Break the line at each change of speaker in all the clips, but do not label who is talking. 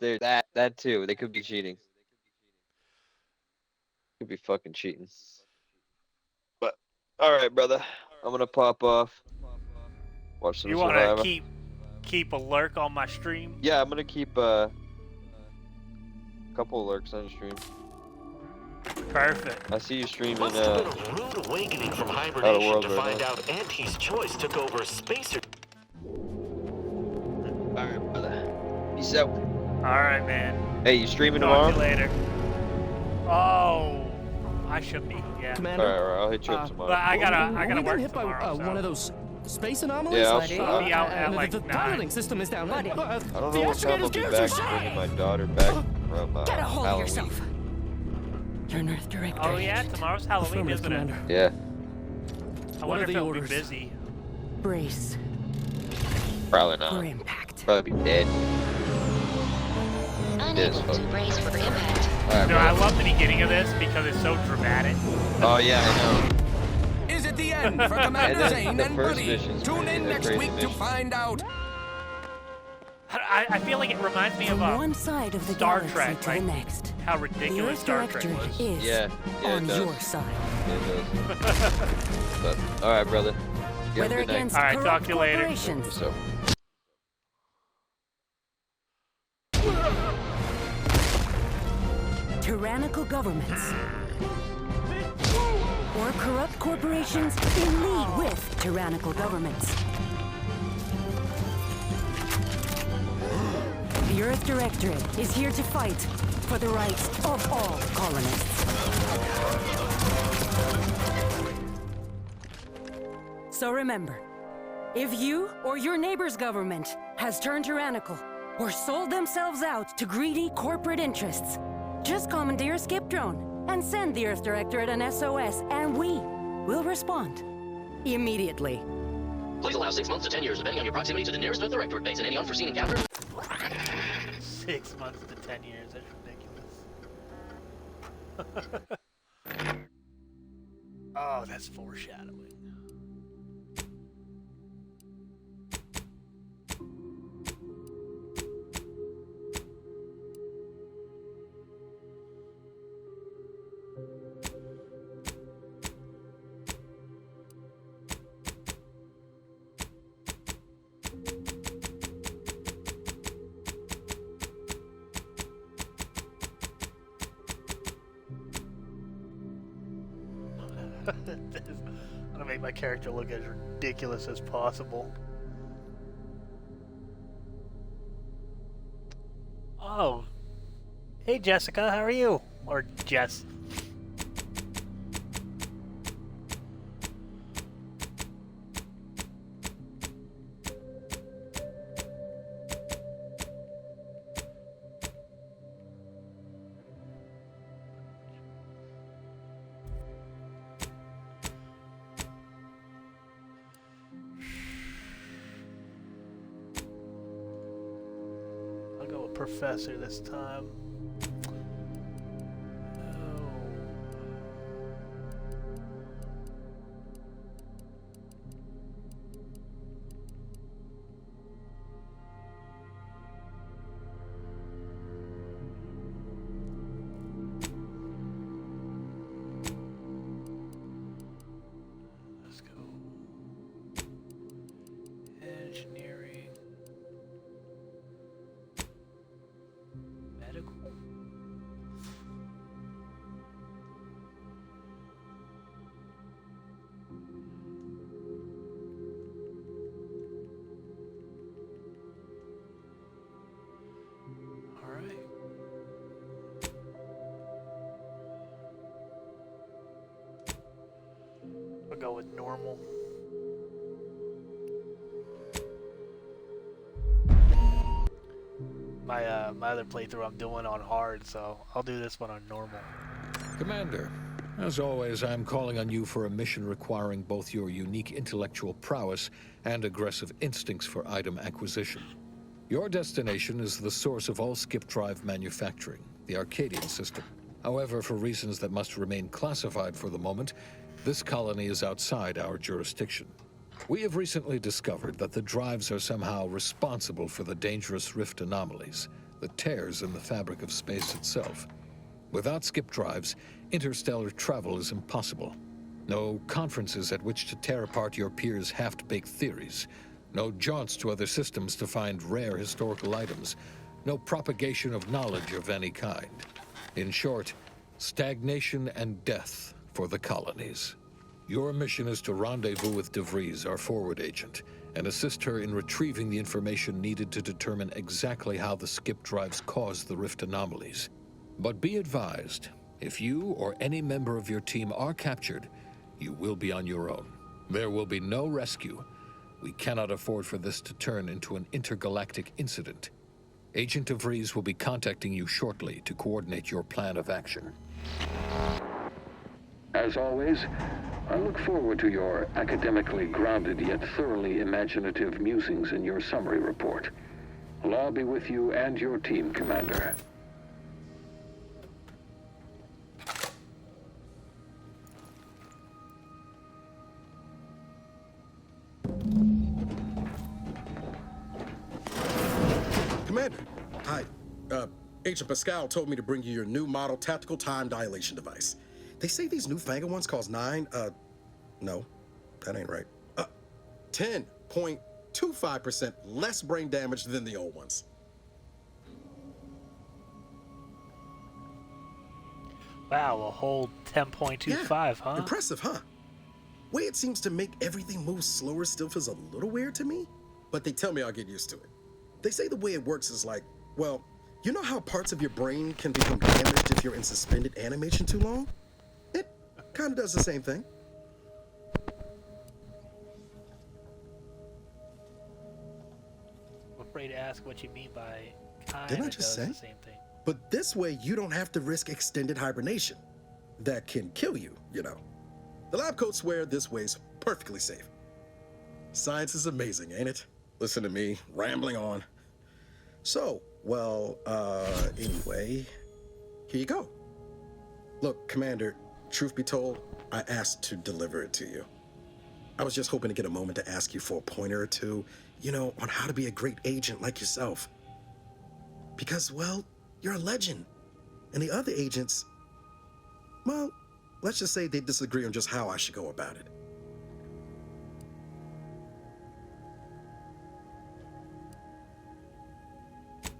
there that too. They could be cheating. Could be fucking cheating. But all right, brother. I'm gonna pop off. Watch some
You want to
Survivor.
keep a lurk on my stream?
Yeah, I'm gonna keep couple lurks on stream.
Perfect.
I see you streaming
Must have been a rude awakening from hibernation
World
to
right
find
now.
out Auntie's choice took over Spacer.
Alright, brother. Peace out.
Alright, man.
Hey, you streaming
Talk
tomorrow?
to you later. Oh, I should be, yeah.
Commander,
Alright, I'll hit you up tomorrow.
But I gotta
we got
work
hit by
tomorrow, so.
one of those space anomalies.
Yeah,
I'll be out at like
the
9.
piloting system is down.
I don't know
the
what time I'll
astrogator's
be
gears
back
are
bringing my daughter back from
Get a hold
Halloween.
of yourself. You're an Earth Director.
Oh yeah, tomorrow's Halloween,
Affirmative,
isn't it?
Commander.
Yeah,
I
What
wonder
are
if
the
it'll
orders?
be busy.
Brace
probably
for
not.
impact.
Probably be dead.
Unable
fuck.
to brace for impact.
Alright,
No, I
brother.
love the beginning of this because it's so dramatic.
Oh yeah, I know.
Is it the end for Commander
And then
Zane
the
and
first
Buddy?
mission's
Tune
crazy,
in
the
next
crazy
week to
mission.
find out.
I feel like it reminds me of
From one side of the
Star
galaxy
Trek,
to
like
the next.
how
The
ridiculous
Earth
Star Trek
Directorate
was.
is
Yeah, it
on
does.
your side.
Yeah, it does. But alright, brother. You have a
Whether
good night.
against
All right, talk
corrupt
to you later.
corporations,
So.
tyrannical governments, or corrupt corporations in league with tyrannical governments. The Earth Directorate is here to fight for the rights of all colonists. So remember, if you or your neighbor's government has turned tyrannical or sold themselves out to greedy corporate interests, just commandeer a skip drone and send the Earth Directorate an SOS, and we will respond immediately.
Please allow 6 months to 10 years, depending on your proximity to the nearest Earth Directorate base and any unforeseen encounters.
6 months to 10 years, that's ridiculous. Oh, that's foreshadowing. I'm gonna make my character look as ridiculous as possible. Oh. Hey Jessica, how are you? Or Jess. I'll go with Professor this time. Oh. Let's go. Engineering. Medical. All right. I'll go with normal. My other playthrough I'm doing on hard, so I'll do this one on normal.
Commander, as always, I'm calling on you for a mission requiring both your unique intellectual prowess and aggressive instincts for item acquisition. Your destination is the source of all skip drive manufacturing, the Arcadian system. However, for reasons that must remain classified for the moment, this colony is outside our jurisdiction. We have recently discovered that the drives are somehow responsible for the dangerous rift anomalies. the tears in the fabric of space itself. Without skip drives, interstellar travel is impossible. No conferences at which to tear apart your peers' half-baked theories. No jaunts to other systems to find rare historical items. No propagation of knowledge of any kind. In short, stagnation and death for the colonies. Your mission is to rendezvous with DeVries, our forward agent, and assist her in retrieving the information needed to determine exactly how the skip drives caused the rift anomalies. But be advised, if you or any member of your team are captured, you will be on your own. There will be no rescue. We cannot afford for this to turn into an intergalactic incident. Agent DeVries will be contacting you shortly to coordinate your plan of action. As always, I look forward to your academically grounded yet thoroughly imaginative musings in your summary report. Allah be with you and your team, Commander.
Commander, hi. Agent Pascal told me to bring you your new model tactical time dilation device. They say these newfangled ones cause no, that ain't right. 10.25% less brain damage than the old ones.
Wow, a whole 10.25, huh?
Impressive, huh? Way it seems to make everything move slower still feels a little weird to me, but they tell me I'll get used to it. They say the way it works is like, well, you know how parts of your brain can become damaged if you're in suspended animation too long? It kind of does the same thing.
I'm afraid to ask what you mean by kind
Didn't I
of
just
does
say?
the same thing.
But this way, you don't have to risk extended hibernation. That can kill you, you know. The lab coats swear this way's perfectly safe. Science is amazing, ain't it? Listen to me, rambling on. So, well, anyway, here you go. Look, Commander, truth be told, I asked to deliver it to you. I was just hoping to get a moment to ask you for a pointer or two, you know, on how to be a great agent like yourself. Because, well, you're a legend. And the other agents, well, let's just say they disagree on just how I should go about it.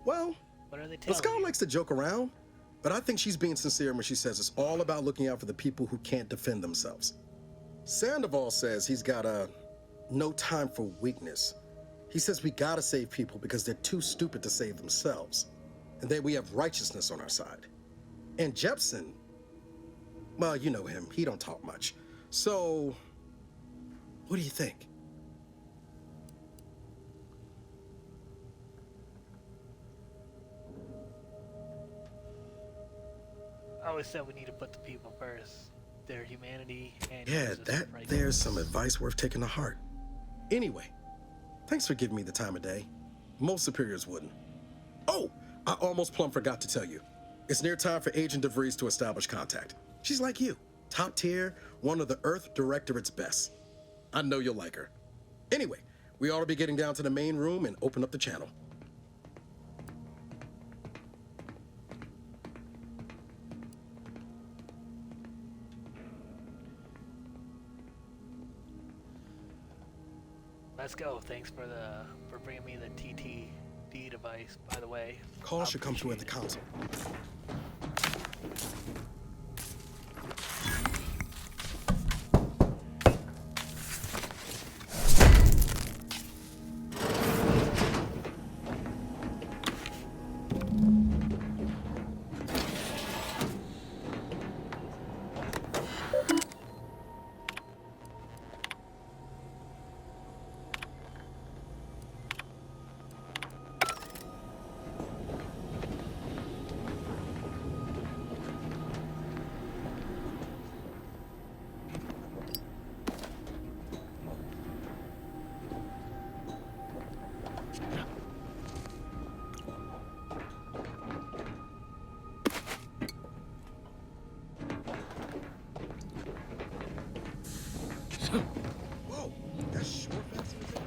Well,
What are they telling
Pascal
you?
likes to joke around, but I think she's being sincere when she says it's all about looking out for the people who can't defend themselves. Sandoval says he's got no time for weakness. He says we gotta save people because they're too stupid to save themselves, and that we have righteousness on our side. And Jepson, well, you know him, he don't talk much. So, what do you think?
I always said we need to put the people first. Their humanity and
Yeah,
use this right
there's some advice worth taking to heart. Anyway, thanks for giving me the time of day. Most superiors wouldn't. Oh, I almost plumb forgot to tell you. It's near time for Agent DeVries to establish contact. She's like you, top tier, one of the Earth Directorate's best. I know you'll like her. Anyway, we ought to be getting down to the main room and open up the channel.
Let's go. Thanks for bringing me the TTD device, by the way.
Call should come through at the console. Whoa, that's short fast as it is.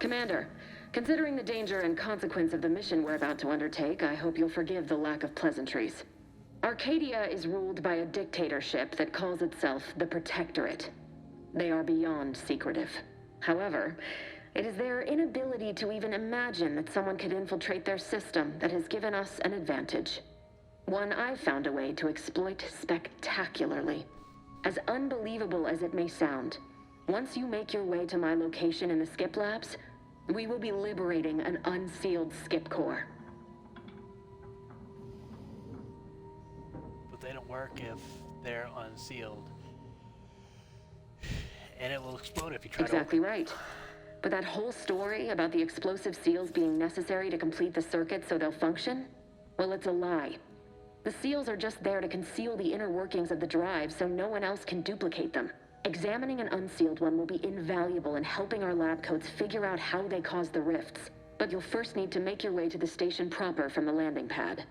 Commander, considering the danger and consequence of the mission we're about to undertake, I hope you'll forgive the lack of pleasantries. Arcadia is ruled by a dictatorship that calls itself the Protectorate. They are beyond secretive. However, it is their inability to even imagine that someone could infiltrate their system that has given us an advantage. One I've found a way to exploit spectacularly. As unbelievable as it may sound, once you make your way to my location in the Skip Labs, we will be liberating an unsealed Skip core.
But they don't work if they're unsealed. And it will explode if you try
Exactly
to...
right. But that whole story about the explosive seals being necessary to complete the circuit so they'll function? Well, it's a lie. The seals are just there to conceal the inner workings of the drive so no one else can duplicate them. Examining an unsealed one will be invaluable in helping our lab coats figure out how they cause the rifts. But you'll first need to make your way to the station proper from the landing pad.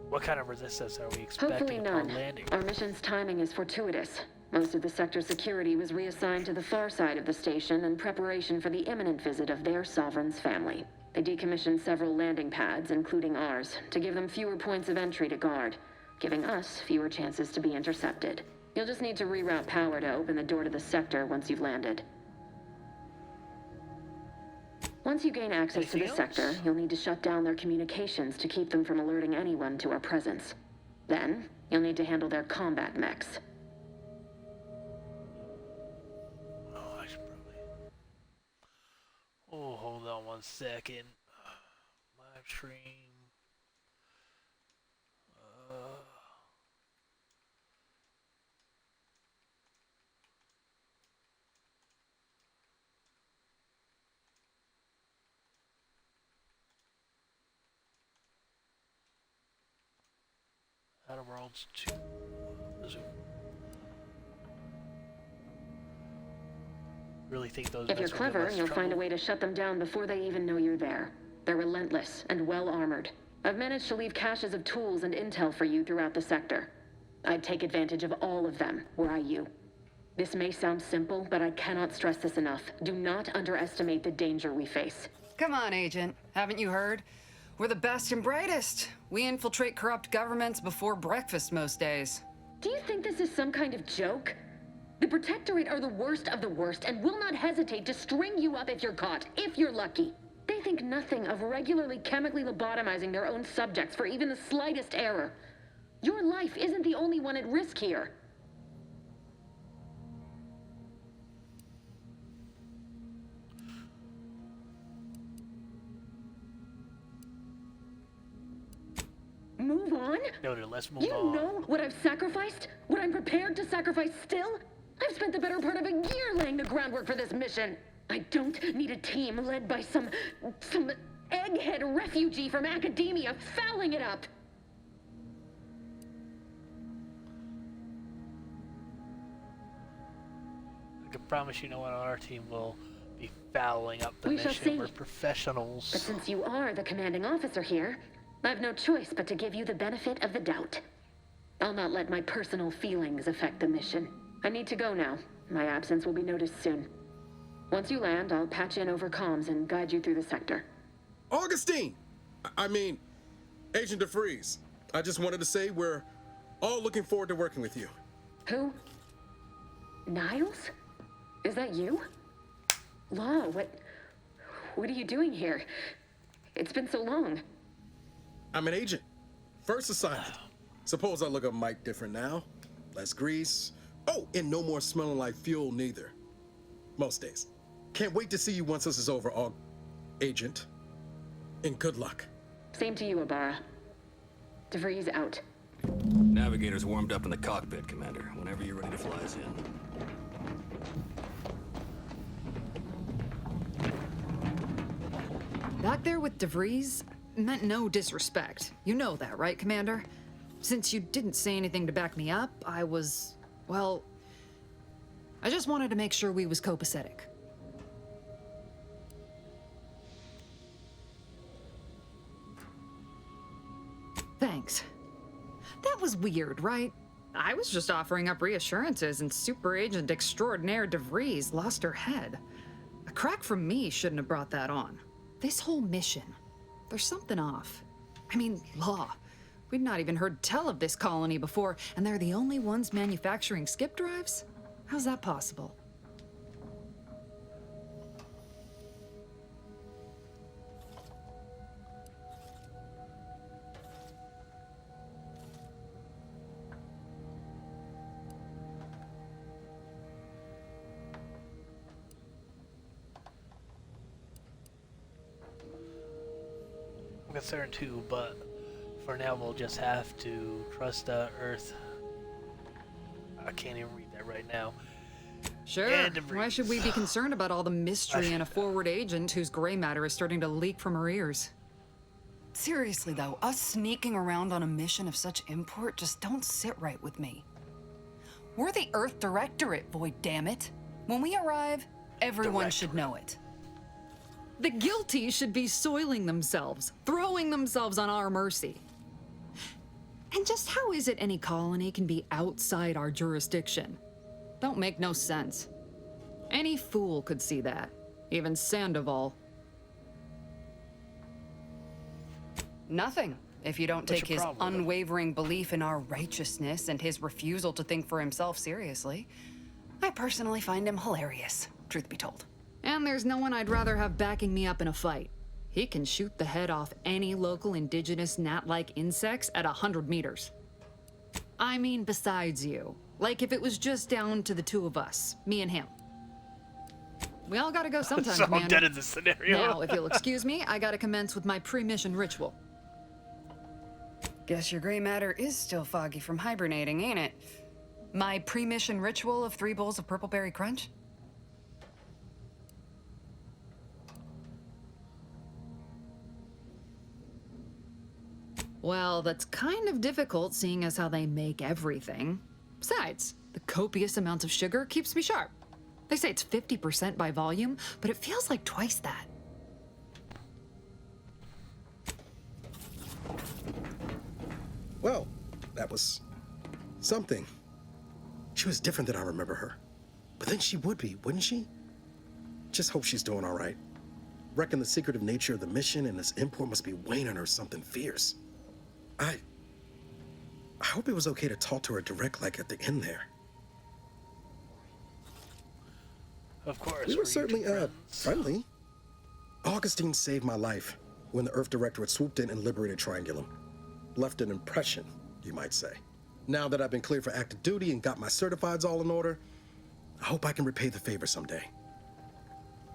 What kind of resistance are we
Hopefully
expecting upon
none.
landing?
Our mission's timing is fortuitous. Most of the sector security was reassigned to the far side of the station in preparation for the imminent visit of their sovereign's family. They decommissioned several landing pads, including ours, to give them fewer points of entry to guard, giving us fewer chances to be intercepted. You'll just need to reroute power to open the door to the sector once you've landed. Once you gain access to the sector, you'll need to shut down their communications to keep them from alerting anyone to our presence. Then, you'll need to handle their combat mechs.
Oh, I should probably... Oh, hold on 1 second. Live stream. Outer Worlds 2. Zoom. Really think those
If you're
mechs will give
clever,
us
you'll find a
trouble?
way to shut them down before they even know you're there. They're relentless and well-armored. I've managed to leave caches of tools and intel for you throughout the sector. I'd take advantage of all of them, were I you. This may sound simple, but I cannot stress this enough. Do not underestimate the danger we face.
Come on, Agent. Haven't you heard? We're the best and brightest. We infiltrate corrupt governments before breakfast most days.
Do you think this is some kind of joke? The Protectorate are the worst of the worst and will not hesitate to string you up if you're caught, if you're lucky. They think nothing of regularly chemically lobotomizing their own subjects for even the slightest error. Your life isn't the only one at risk here. Move on?
Noted, let's move on.
You know what I've sacrificed? What I'm prepared to sacrifice still? I've spent the better part of a year laying the groundwork for this mission. I don't need a team led by some egghead refugee from academia fouling it up.
I can promise you no one on our team will be fouling up the
We shall
mission.
see.
We're professionals.
But since you are the commanding officer here, I've no choice but to give you the benefit of the doubt. I'll not let my personal feelings affect the mission. I need to go now. My absence will be noticed soon. Once you land, I'll patch in over comms and guide you through the sector.
Augustine! I mean, Agent DeFreeze. I just wanted to say we're all looking forward to working with you.
Who? Niles? Is that you? Law, what are you doing here? It's been so long.
I'm an agent. First assignment. Suppose I look a mite different now. Less grease. Oh, and no more smelling like fuel neither. Most days. Can't wait to see you once this is over, Agent. And good luck.
Same to you, Ibarra. DeVries out.
Navigator's warmed up in the cockpit, Commander. Whenever you're ready to fly us in.
Back there with DeVries meant no disrespect. You know that, right, Commander? Since you didn't say anything to back me up, I was, well, I just wanted to make sure we was copacetic. Thanks. That was weird, right? I was just offering up reassurances, and Super Agent Extraordinaire DeVries lost her head. A crack from me shouldn't have brought that on. This whole mission, there's something off. I mean, law. We'd not even heard tell of this colony before, and they're the only ones manufacturing skip drives? How's that possible?
I'm concerned too, but for now we'll just have to trust Earth. I can't even read that right now.
Sure. Why should we be concerned about all the mystery in a forward agent whose gray matter is starting to leak from her ears?
Seriously though, us sneaking around on a mission of such import just don't sit right with me. We're the Earth Directorate, Void, damn it. When we arrive, everyone should know it.
The guilty should be soiling themselves, throwing themselves on our mercy. And just how is it any colony can be outside our jurisdiction? Don't make no sense. Any fool could see that, even Sandoval.
Nothing, if you don't
What's
take
your
his
problem?
unwavering belief in our righteousness and his refusal to think for himself seriously. I personally find him hilarious, truth be told.
And there's no one I'd rather have backing me up in a fight. He can shoot the head off any local indigenous gnat-like insects at 100 meters. I mean, besides you. Like if it was just down to the two of us, me and him. We all gotta go sometime,
So I'm
Commander.
dead in this scenario.
Now, if you'll excuse me, I gotta commence with my pre-mission ritual.
Guess your gray matter is still foggy from hibernating, ain't it? My pre-mission ritual of 3 bowls of purple berry crunch?
Well, that's kind of difficult seeing as how they make everything. Besides, the copious amounts of sugar keeps me sharp. They say it's 50% by volume, but it feels like twice that.
Well, that was something. She was different than I remember her. But then she would be, wouldn't she? Just hope she's doing all right. Reckon the secretive nature of the mission and this import must be weighing on her something fierce. I hope it was okay to talk to her direct like at the end there.
Of course.
We were certainly,
friends.
friendly. Augustine saved my life when the Earth Directorate swooped in and liberated Triangulum. Left an impression, you might say. Now that I've been cleared for active duty and got my certifieds all in order, I hope I can repay the favor someday.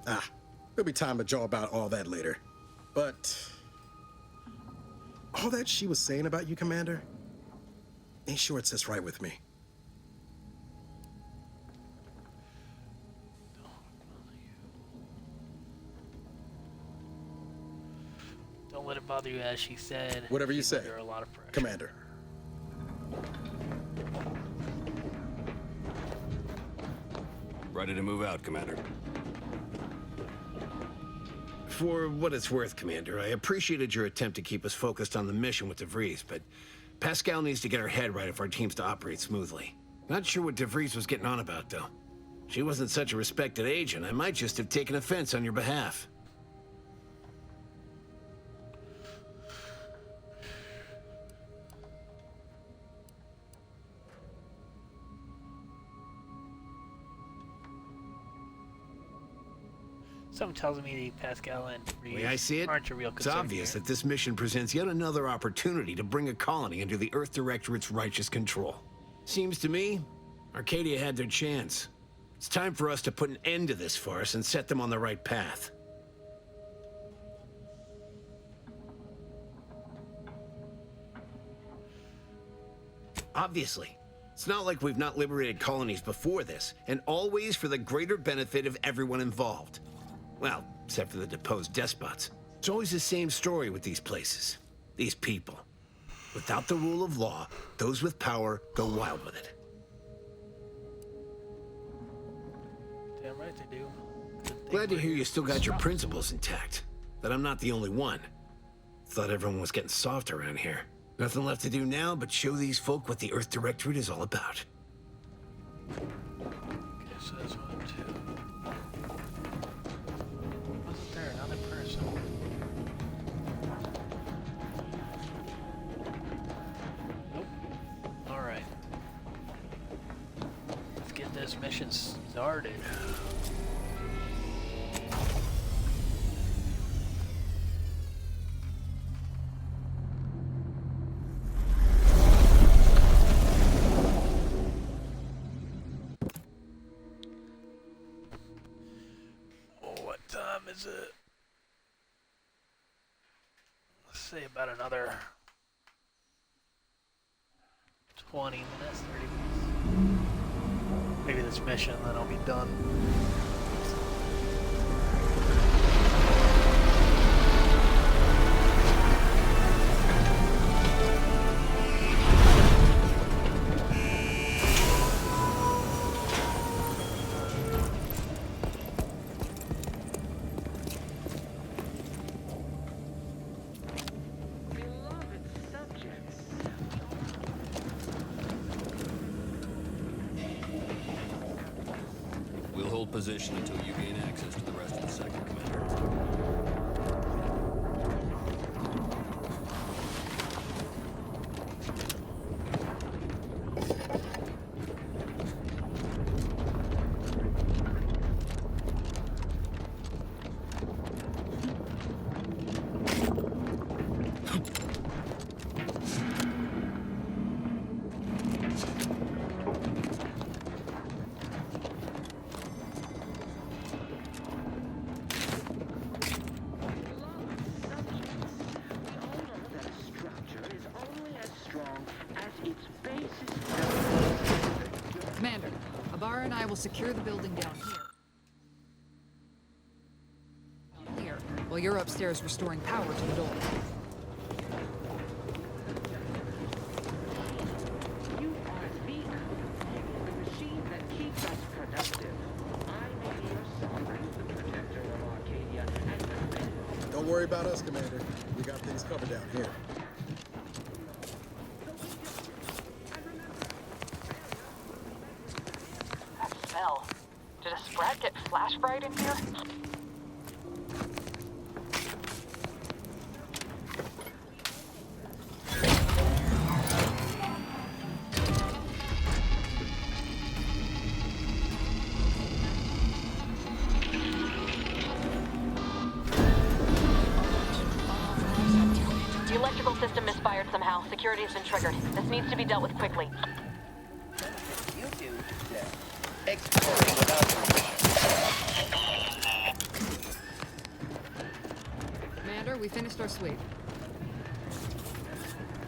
There'll be time to jaw about all that later. But all that she was saying about you, Commander, ain't sure it sits right with me.
Don't let it bother you, as she said.
Whatever you
She's
say,
under a lot of pressure.
Commander.
Ready to move out, Commander.
For what it's worth, Commander, I appreciated your attempt to keep us focused on the mission with DeVries, but Pascal needs to get her head right if our team's to operate smoothly. Not sure what DeVries was getting on about, though. She wasn't such a respected agent. I might just have taken offense on your behalf.
Something tells me Pascal and
The way I see it,
aren't a real
it's
concern
obvious
here.
that this mission presents yet another opportunity to bring a colony under the Earth Directorate's righteous control. Seems to me, Arcadia had their chance. It's time for us to put an end to this farce and set them on the right path. Obviously, it's not like we've not liberated colonies before this, and always for the greater benefit of everyone involved. Well, except for the deposed despots. It's always the same story with these places, these people. Without the rule of law, those with power go wild with it.
Damn right they do.
Glad to hear you still got your principles intact. That I'm not the only one. Thought everyone was getting soft around here. Nothing left to do now but show these folk what the Earth Directorate is all about.
Okay, so that's 1, 2. Wasn't there another person? Nope. Alright. Let's get this mission started. Is it? Let's say about another 20 minutes, 30 minutes. Maybe this mission, then I'll be done.
Position until you gain access to the rest of the sector, Commander.
Commander, Abara and I will secure the building down here, while you're upstairs restoring power to the door.
You are the machine that keeps us productive. I may be your sovereign, the protector of Arcadia, and
Don't worry about us, Commander. We got things covered down here.
That smell. Did a sprat get flash fried in here? The electrical system misfired somehow. Security has been triggered. This needs to be dealt with quickly.
You do exploring without
Commander, we finished our sweep.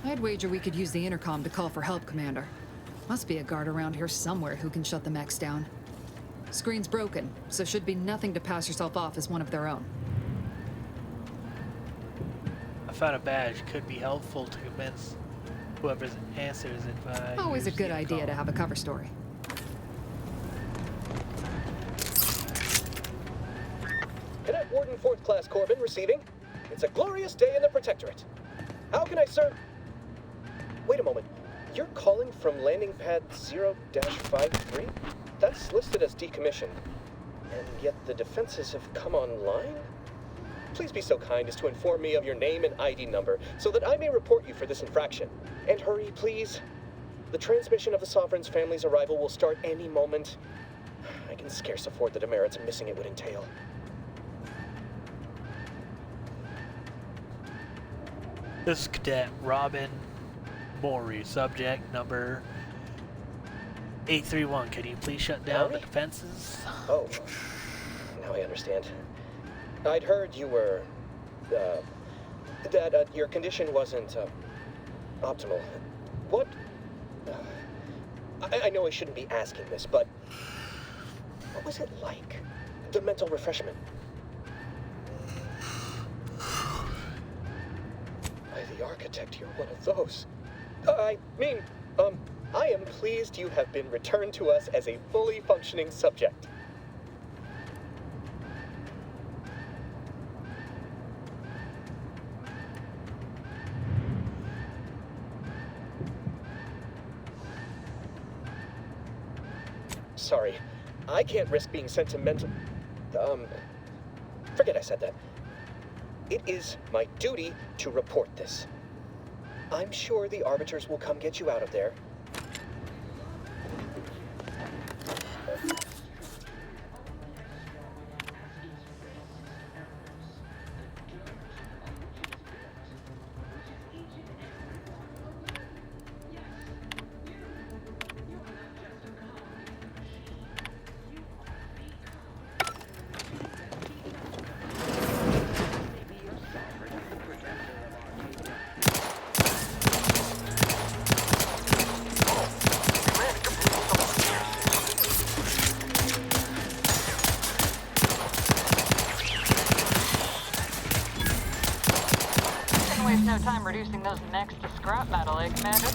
I'd wager we could use the intercom to call for help, Commander. Must be a guard around here somewhere who can shut the mechs down. Screen's broken, so should be nothing to pass yourself off as one of their own.
I found a badge. Could be helpful to convince whoever answers if I
Always a
use
good
the
idea
call.
to have a cover story.
Cadet Warden 4th Class Corbin receiving. It's a glorious day in the Protectorate. How can I serve? Wait a moment. You're calling from landing pad 0-53? That's listed as decommissioned. And yet the defenses have come online? Please be so kind as to inform me of your name and ID number so that I may report you for this infraction. And hurry, please. The transmission of the Sovereign's family's arrival will start any moment. I can scarce afford the demerits missing it would entail.
This is Cadet Robin Maury, subject number 831. Can you please shut down the defenses?
Oh, now I understand. I'd heard you were, that your condition wasn't, optimal. What? I know I shouldn't be asking this, but what was it like? The mental refreshment? By the architect, you're one of those. I mean, I am pleased you have been returned to us as a fully functioning subject. sorry. I can't risk being sentimental. Forget I said that. It is my duty to report this. I'm sure the arbiters will come get you out of there.
No time reducing those necks to scrap metal, eh, Commander?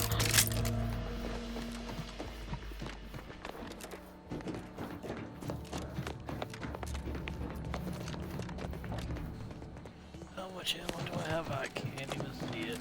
How much ammo do I have? I can't even see it.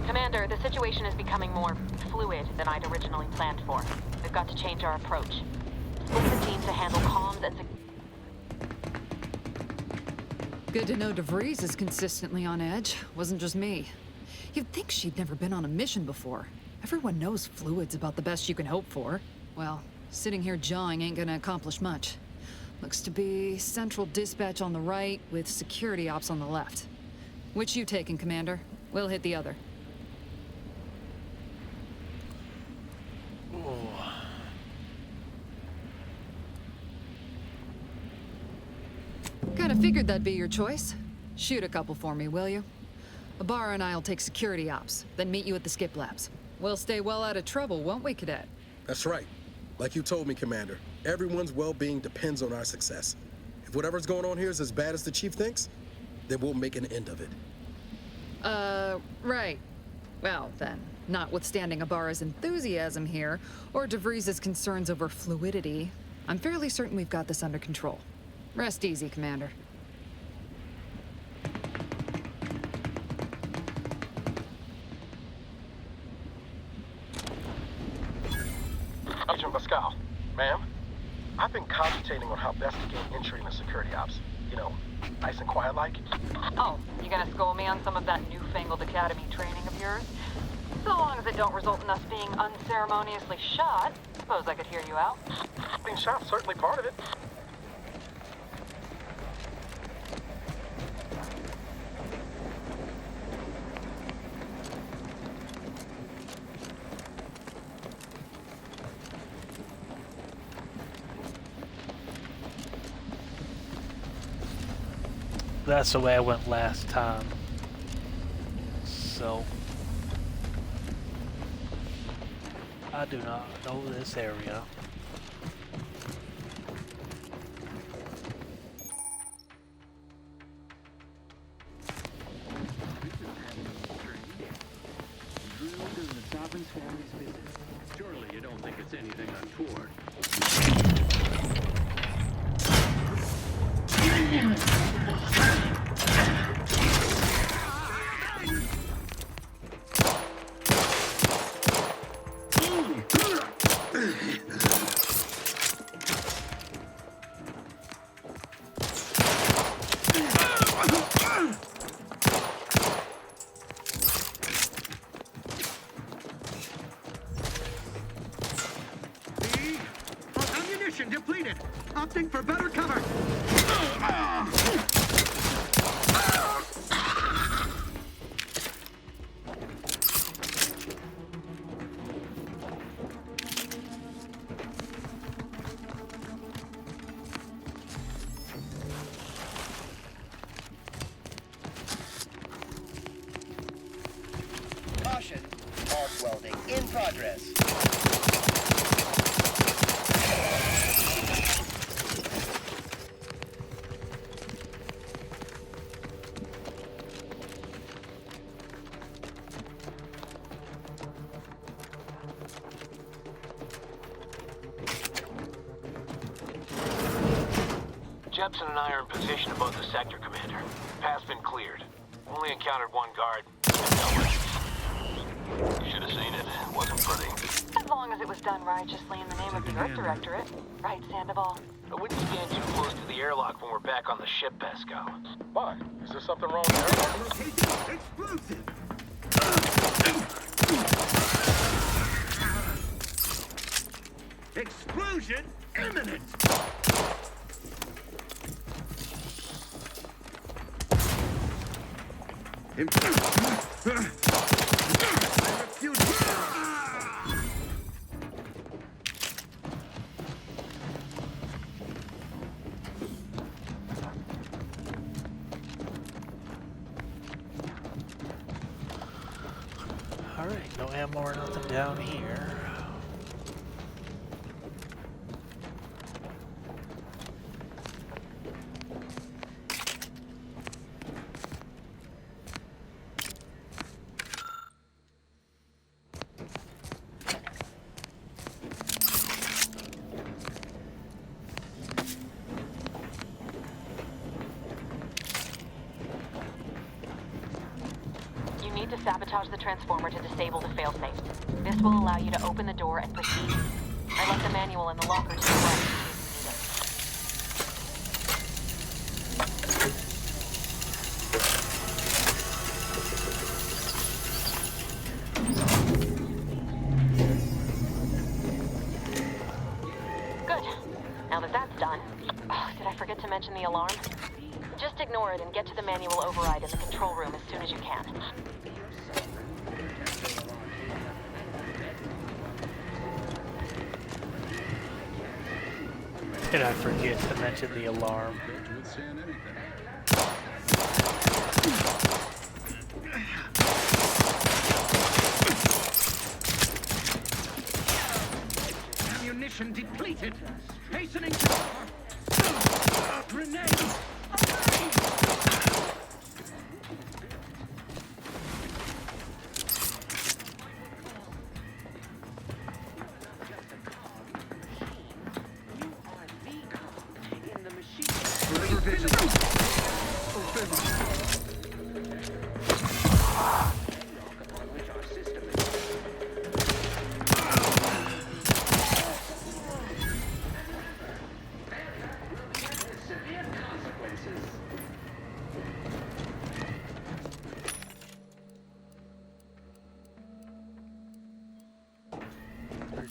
Commander, the situation is becoming more fluid than I'd originally planned for. We've got to change our approach. Split the team to handle comms and
Good to know DeVries is consistently on edge. Wasn't just me. You'd think she'd never been on a mission before. Everyone knows fluid's about the best you can hope for. Well, sitting here jawing ain't gonna accomplish much. Looks to be central dispatch on the right with security ops on the left. Which you taking, Commander? We'll hit the other. Kinda figured that'd be your choice. Shoot a couple for me, will you? Ibarra and I'll take security ops, then meet you at the skip labs. We'll stay well out of trouble, won't we, Cadet?
That's right. Like you told me, Commander, everyone's well-being depends on our success. If whatever's going on here is as bad as the Chief thinks, then we'll make an end of it.
Right. Well, then, notwithstanding Ibarra's enthusiasm here, or DeVries' concerns over fluidity, I'm fairly certain we've got this under control. Rest easy, Commander.
Agent Pascal, ma'am, I've been cogitating on how best to gain entry into security ops. You know, nice and quiet like.
Oh, you gonna school me on some of that newfangled academy training of yours? So long as it don't result in us being unceremoniously shot, suppose I could hear you out.
Being shot's certainly part of it.
That's the way I went last time. So I do not know this area.
Surely you don't think it's anything untoward.
Ammunition depleted. Opting for better cover.
Caution. Arc welding progress.
Jepson and I are in position above the sector, Commander. Path's been cleared. Only encountered one guard. You should have seen it. It wasn't pretty.
As long as it was done righteously in the name of the Earth Directorate. Right, Sandoval?
I wouldn't stand too close to the airlock when we're back on the ship, Pascal.
Why? Is there something wrong there?
Explosive! Explosion imminent!
Alright, no ammo or nothing down here.
To sabotage the transformer to disable the failsafe. This will allow you to open the door and proceed. I left the manual in the locker to the right in case you need it. Good. Now that that's done. Oh, did I forget to mention the alarm? Just ignore it and get to the manual override in the control room as soon as you can.
Did I forget to mention the alarm?
Ammunition depleted. Hastening to grenades.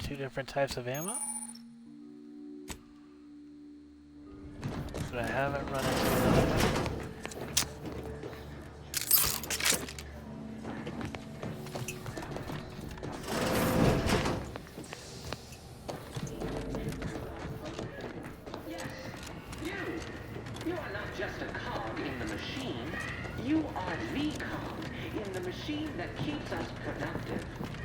Two different types of ammo? But I haven't run into another one.
You are not just a cog in the machine. You are the cog in the machine that keeps us productive.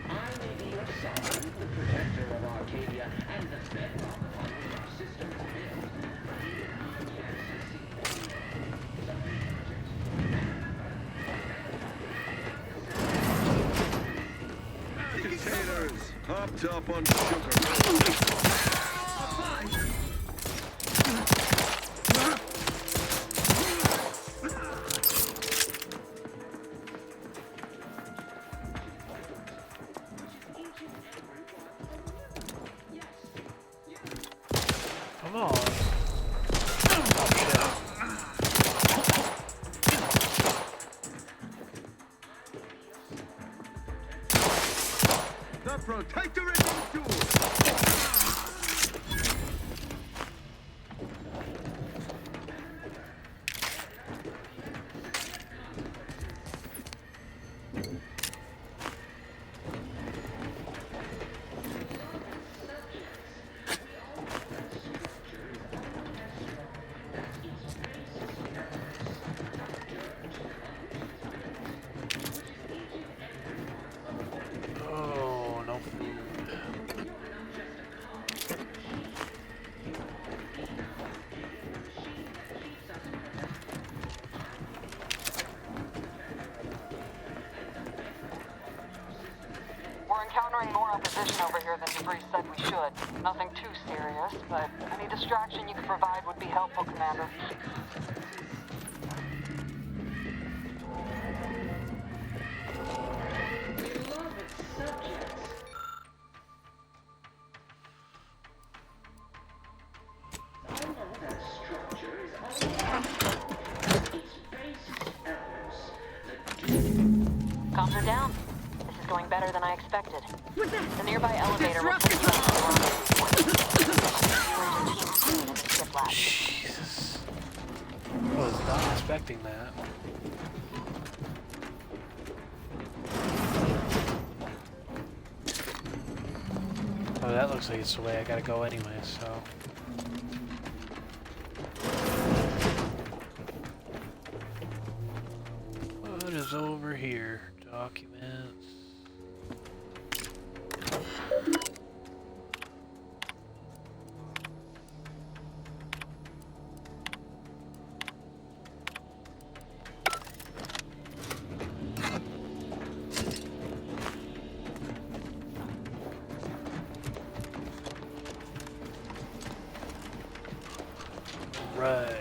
I may be your sovereign, the protector of Arcadia, and the bedrock upon which our system is built.
Dictators, hopped up on sugar.
Come on.
The Protectorate endures!
Oh, no food.
position over here than DeVries said we should. Nothing too serious, but any distraction you could provide would be helpful, Commander. Comms are down. This is going better than I expected. The nearby elevator will take us to the rendezvous point.
Jesus. I was not expecting that. Oh, that looks like it's the way I gotta go anyway, so... What is over here? Documents... Right.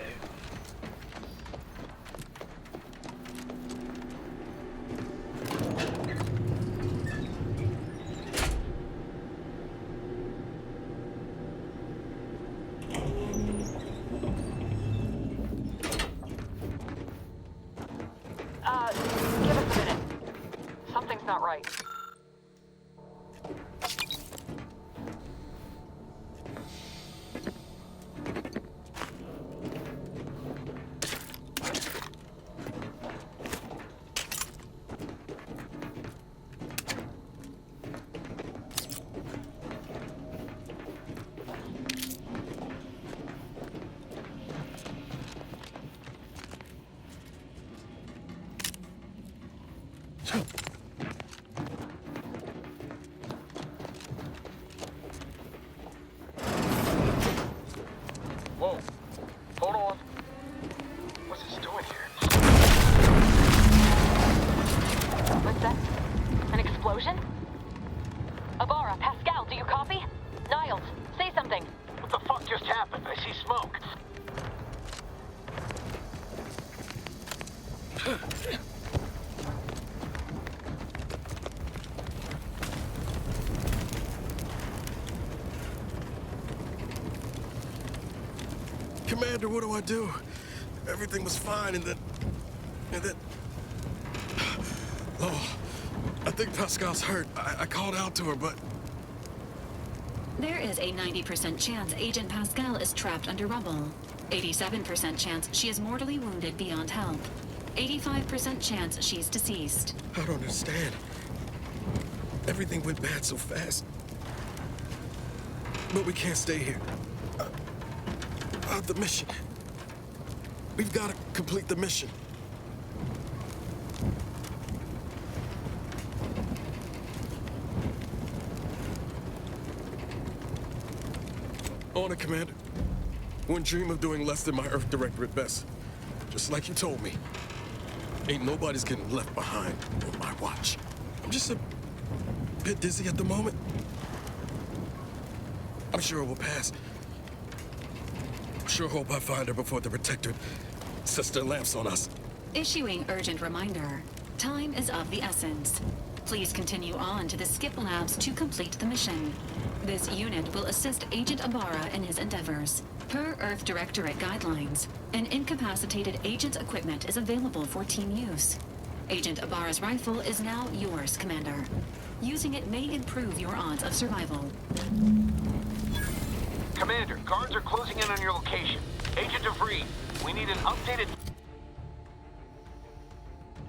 Give us a minute. Something's not right.
Whoa. Hold on. What's this doing here?
What's that? An explosion? Abara, Pascal, do you copy? Niles, say something.
What the fuck just happened? I see smoke.
Commander, what do I do? Everything was fine, and then... Oh, I think Pascal's hurt. I called out to her, but...
There is a 90% chance Agent Pascal is trapped under rubble. 87% chance she is mortally wounded beyond help. 85% chance she's deceased.
I don't understand. Everything went bad so fast. But we can't stay here. The mission. We've got to complete the mission. On it, Commander. Wouldn't dream of doing less than my Earth Director at best. Just like you told me. Ain't nobody's getting left behind on my watch. I'm just a bit dizzy at the moment. I'm sure it will pass. Sure hope I find her before the Protectorate sets their lamps on us.
Issuing urgent reminder. Time is of the essence. Please continue on to the skip labs to complete the mission. This unit will assist Agent Abara in his endeavors. Per Earth Directorate guidelines, an incapacitated agent's equipment is available for team use. Agent Abara's rifle is now yours, Commander. Using it may improve your odds of survival.
Commander, guards are closing in on your location. Agent DeVries, we need an updated...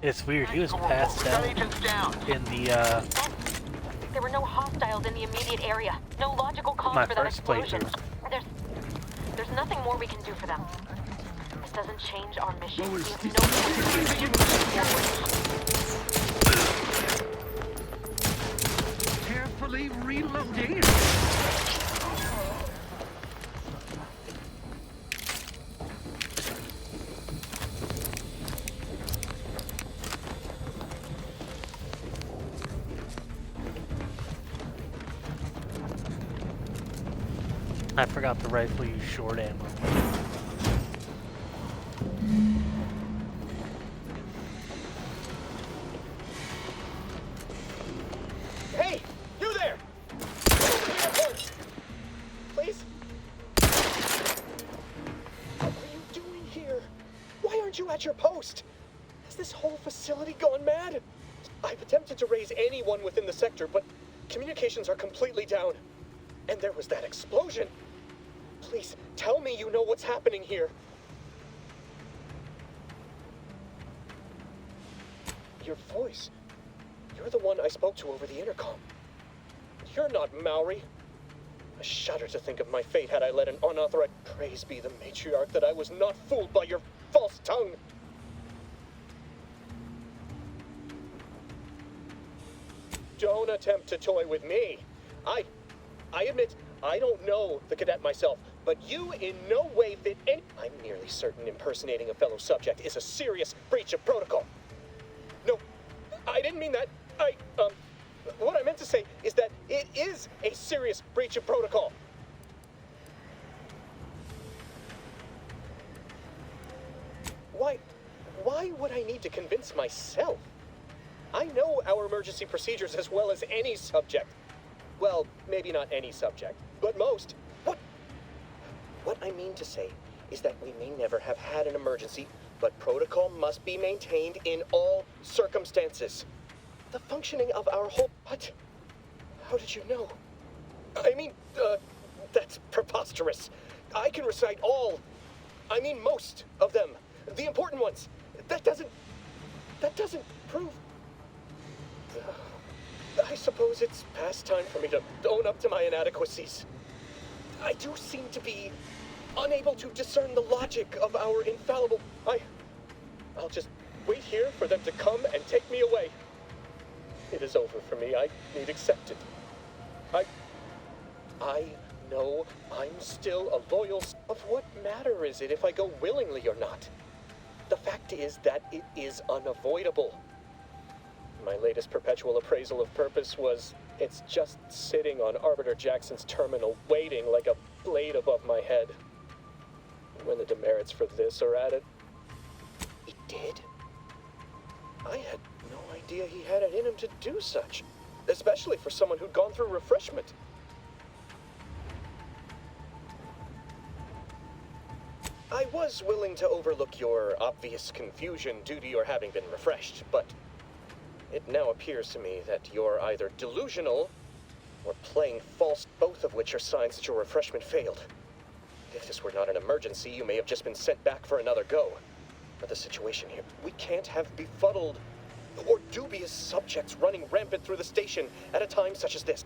It's weird, he was passed out in the,
There were no hostiles in the immediate area. No logical cause
my
for that
first
explosion.
playthrough.
There's nothing more we can do for them. This doesn't change our mission. We have no...
Carefully reloading.
I forgot the rifle use short ammo.
Hey, you there! Please? What are you doing here? Why aren't you at your post? Has this whole facility gone mad? I've attempted to raise anyone within the sector, but communications are completely down. And there was that explosion. Please, tell me you know what's happening here. Your voice. You're the one I spoke to over the intercom. You're not Maori. I shudder to think of my fate had I let an unauthorized... Praise be the matriarch that I was not fooled by your false tongue. Don't attempt to toy with me. I admit, I don't know the cadet myself, but you in no way fit in. I'm nearly certain impersonating a fellow subject is a serious breach of protocol. No, I didn't mean that. What I meant to say is that it is a serious breach of protocol. Why would I need to convince myself? I know our emergency procedures as well as any subject. Well, maybe not any subject, but most. What I mean to say is that we may never have had an emergency, but protocol must be maintained in all circumstances. The functioning of our whole... What? How did you know? I mean, that's preposterous. I can recite most of them. The important ones. That doesn't prove... I suppose it's past time for me to own up to my inadequacies. I do seem to be unable to discern the logic of our infallible... I'll just wait here for them to come and take me away. It is over for me. I need accepted. I know I'm still a loyal... Of what matter is it if I go willingly or not? The fact is that it is unavoidable. My latest perpetual appraisal of purpose was, it's just sitting on Arbiter Jackson's terminal, waiting like a blade above my head. When the demerits for this are added... He did? I had no idea he had it in him to do such, especially for someone who'd gone through refreshment. I was willing to overlook your obvious confusion due to your having been refreshed, but it now appears to me that you're either delusional or playing false, both of which are signs that your refreshment failed. If this were not an emergency, you may have just been sent back for another go. But the situation here, we can't have befuddled or dubious subjects running rampant through the station at a time such as this.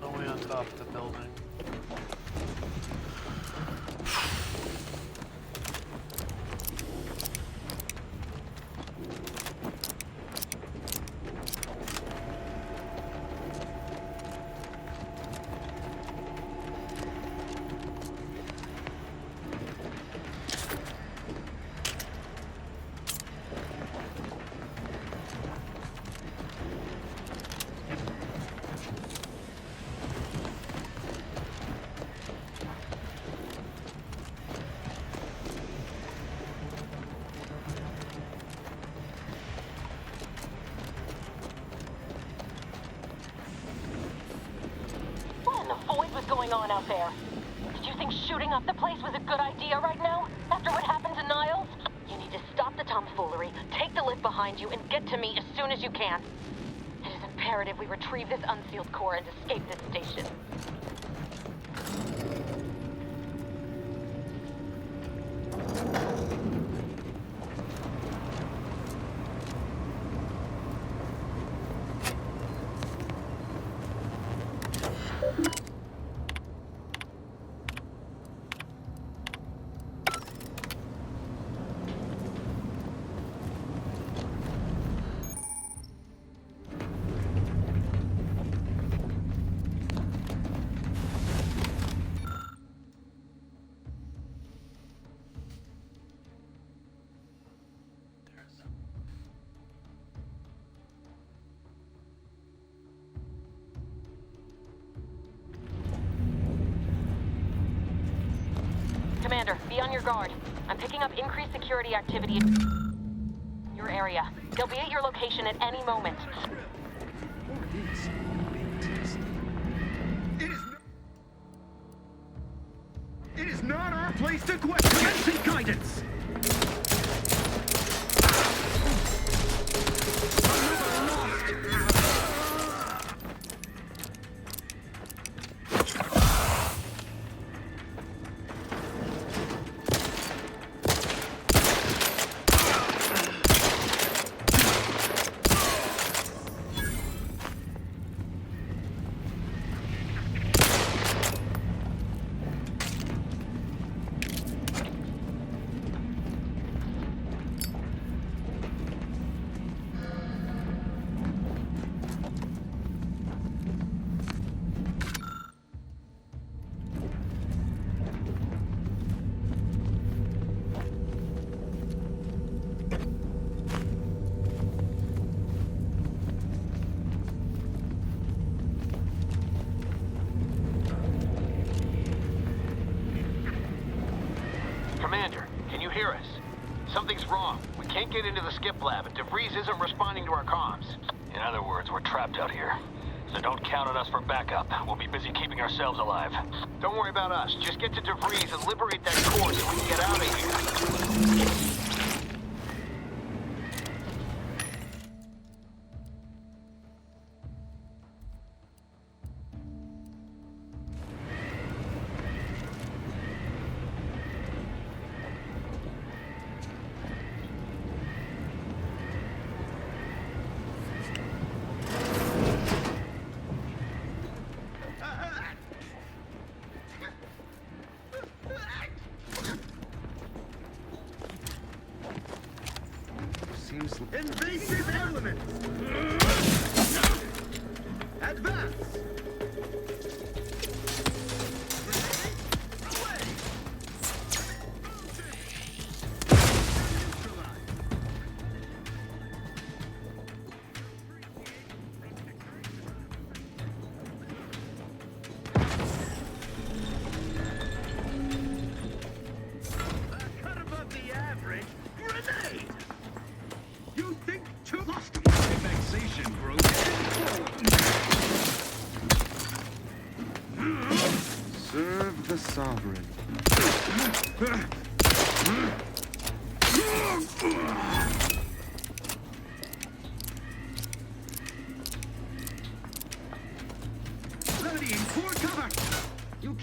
All the way on top of the building.
going on out there? Did you think shooting up the place was a good idea right now? After what happened to Niles? You need to stop the tomfoolery, take the lift behind you, and get to me as soon as you can. It is imperative we retrieve this unsealed core and escape this station. Commander, be on your guard. I'm picking up increased security activity in your area. They'll be at your location at any moment.
It is not our place to question guidance!
Commander, can you hear us? Something's wrong. We can't get into the skip lab, and DeVries isn't responding to our comms.
In other words, we're trapped out here. So don't count on us for backup. We'll be busy keeping ourselves alive.
Don't worry about us. Just get to DeVries and liberate that core so we can get out of here.
Invasive elements! Advance! Cut above the average. Grenade! You think too lost vexation, bro. Serve the sovereign. Ready for cover. You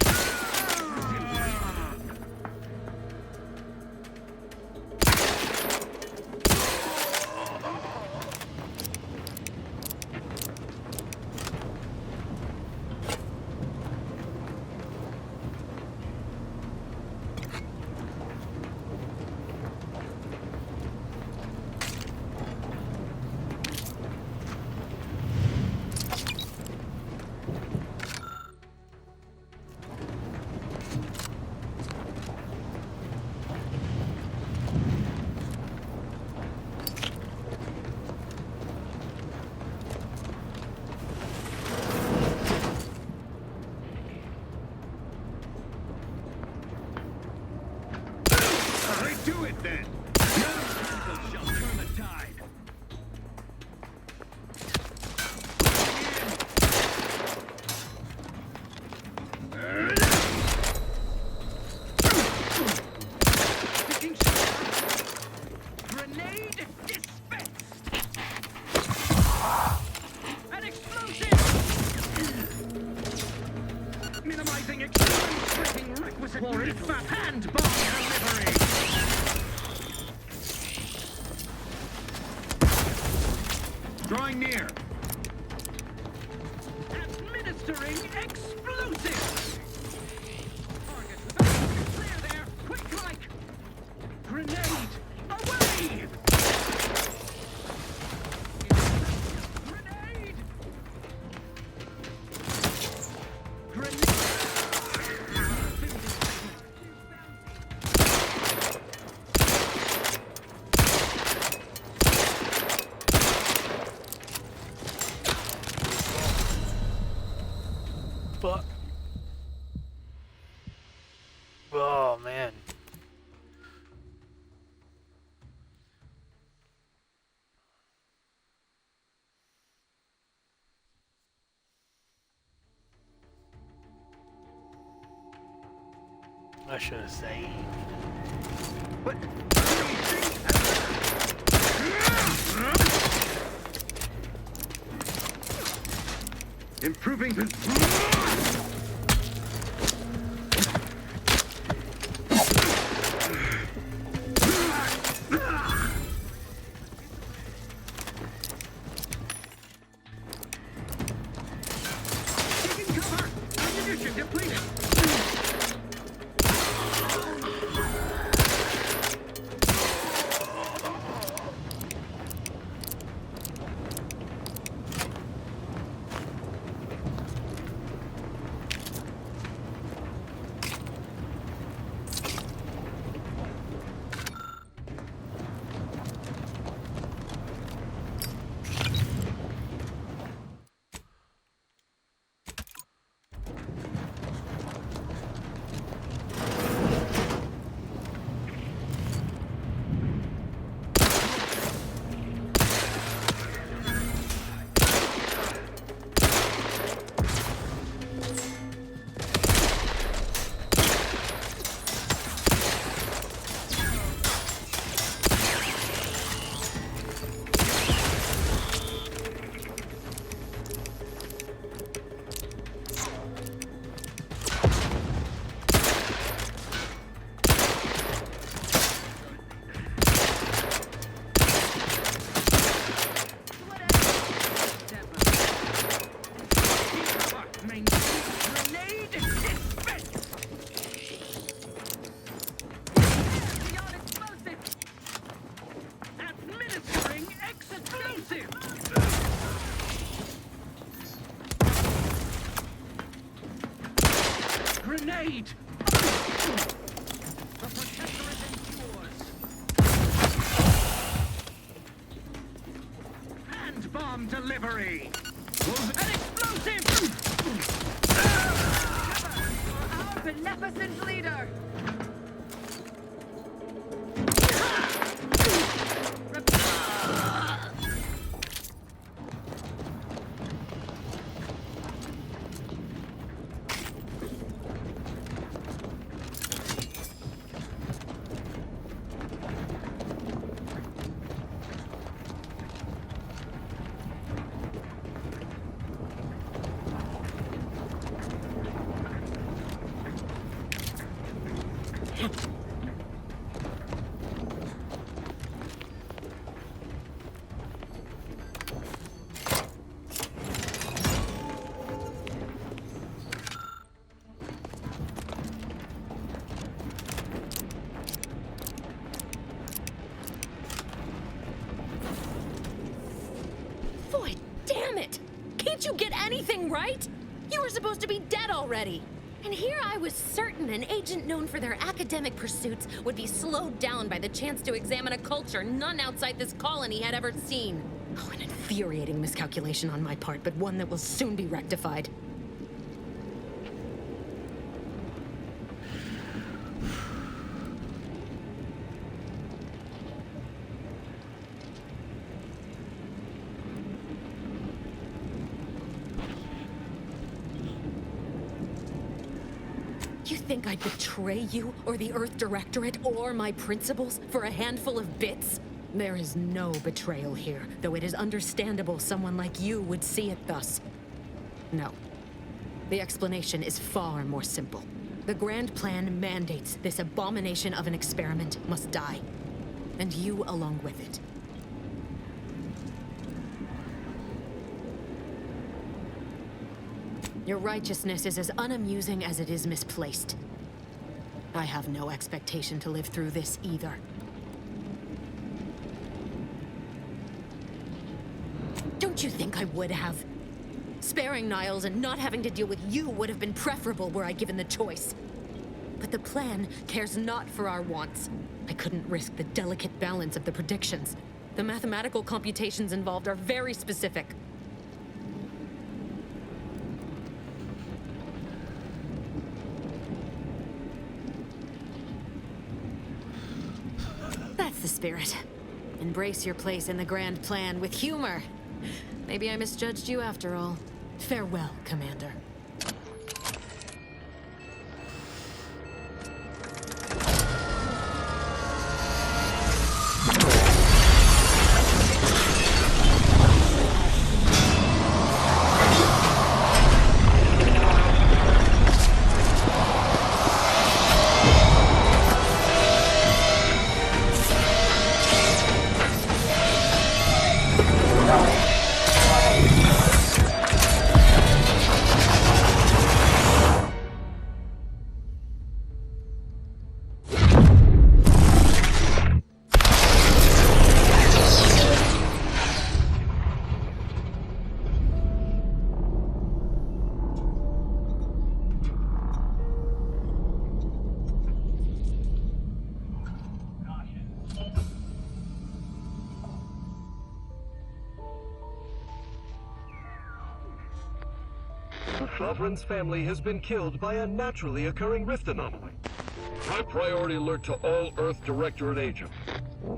drawing near. Administering explosive. Target clear there. Quick like. Grenade away.
Fuck. Oh man. I should have saved.
What? Improving. Taking cover. Ammunition depleted. Grenade! The protectorate endures. Hand bomb delivery! An explosive!
Our beneficent leader!
Boy, damn it! Can't you get anything right? You were supposed to be dead already. And here I was certain an agent known for their academic pursuits would be slowed down by the chance to examine a culture none outside this colony had ever seen. Oh, an infuriating miscalculation on my part, but one that will soon be rectified. You think I'd betray you, or the Earth Directorate, or my principals for a handful of bits? There is no betrayal here, though it is understandable someone like you would see it thus. No. The explanation is far more simple. The Grand Plan mandates this abomination of an experiment must die. And you along with it.
Your righteousness is as unamusing as it is misplaced. I have no expectation to live through this either. Don't you think I would have? Sparing Niles and not having to deal with you would have been preferable were I given the choice. But the plan cares not for our wants. I couldn't risk the delicate balance of the predictions. The mathematical computations involved are very specific. That's the spirit. Embrace your place in the grand plan with humor. Maybe I misjudged you after all. Farewell, Commander.
The Sovereign's family has been killed by a naturally occurring rift anomaly. High priority alert to all Earth Directorate agents.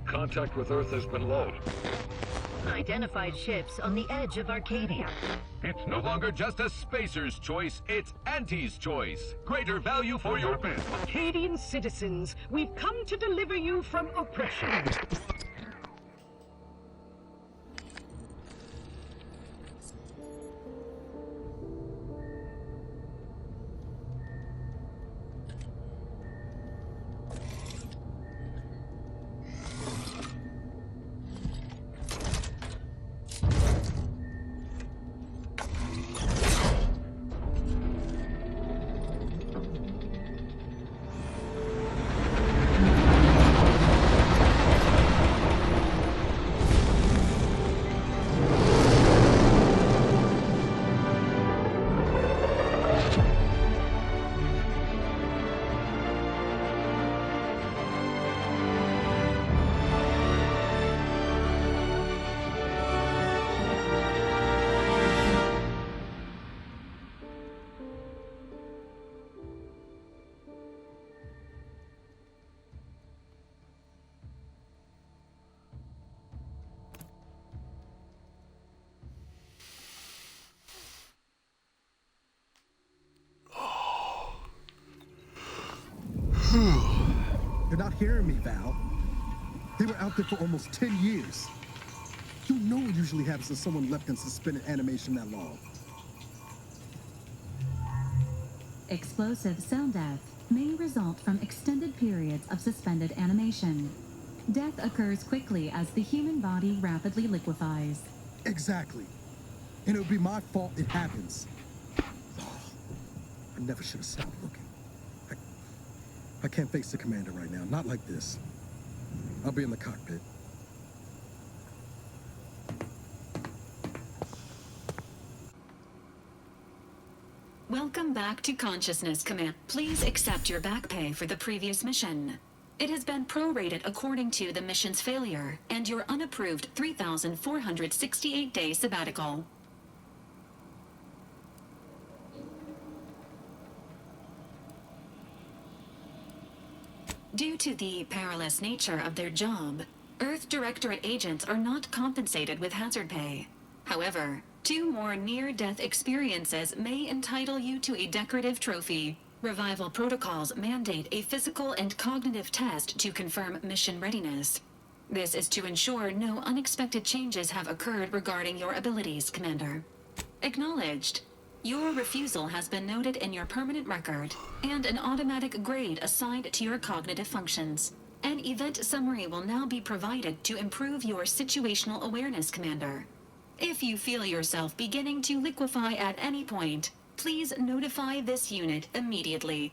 Contact with Earth has been low.
Identified ships on the edge of Arcadia.
It's no longer just a spacer's choice, it's Auntie's choice. Greater value for your bid.
Arcadian citizens, we've come to deliver you from oppression.
You're not hearing me, Val. They were out there for almost 10 years. You know what usually happens when someone left in suspended animation that long.
Explosive cell death may result from extended periods of suspended animation. Death occurs quickly as the human body rapidly liquefies.
Exactly. And it would be my fault it happens. I never should have stopped looking. I can't face the commander right now, not like this. I'll be in the cockpit.
Welcome back to Consciousness, Command. Please accept your back pay for the previous mission. It has been prorated according to the mission's failure and your unapproved 3,468-day sabbatical. Due to the perilous nature of their job, Earth Directorate agents are not compensated with hazard pay. However, 2 more near-death experiences may entitle you to a decorative trophy. Revival protocols mandate a physical and cognitive test to confirm mission readiness. This is to ensure no unexpected changes have occurred regarding your abilities, Commander. Acknowledged. Your refusal has been noted in your permanent record, and an automatic grade assigned to your cognitive functions. An event summary will now be provided to improve your situational awareness, Commander. If you feel yourself beginning to liquefy at any point, Please notify this unit immediately.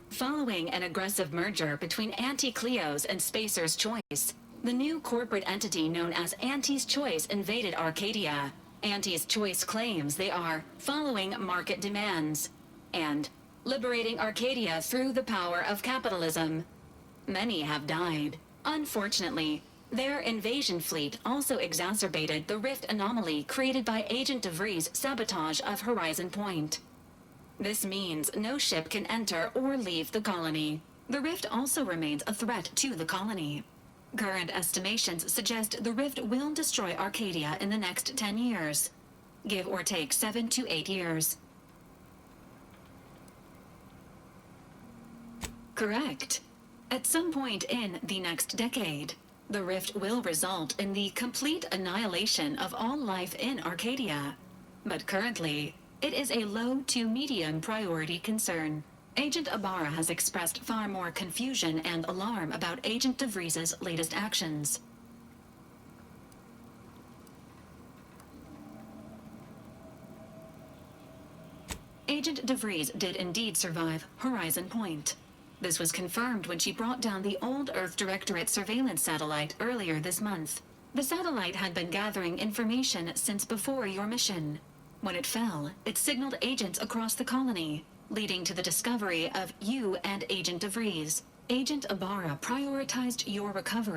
Following an aggressive merger between Anti-Cleo's and Spacer's Choice, the new corporate entity known as Anti's Choice invaded Arcadia. Anti's Choice claims they are following market demands and liberating Arcadia through the power of capitalism. Many have died. Unfortunately, their invasion fleet also exacerbated the rift anomaly created by Agent DeVries' sabotage of Horizon Point. This means no ship can enter or leave the colony. The rift also remains a threat to the colony. Current estimations suggest the rift will destroy Arcadia in the next 10 years. Give or take 7 to 8 years. Correct. At some point in the next decade, the rift will result in the complete annihilation of all life in Arcadia. But currently, it is a low to medium priority concern. Agent Ibarra has expressed far more confusion and alarm about Agent DeVries' latest actions. Agent DeVries did indeed survive Horizon Point. This was confirmed when she brought down the old Earth Directorate surveillance satellite earlier this month. The satellite had been gathering information since before your mission. When it fell, it signaled agents across the colony, leading to the discovery of you and Agent DeVries. Agent Ibarra prioritized your recovery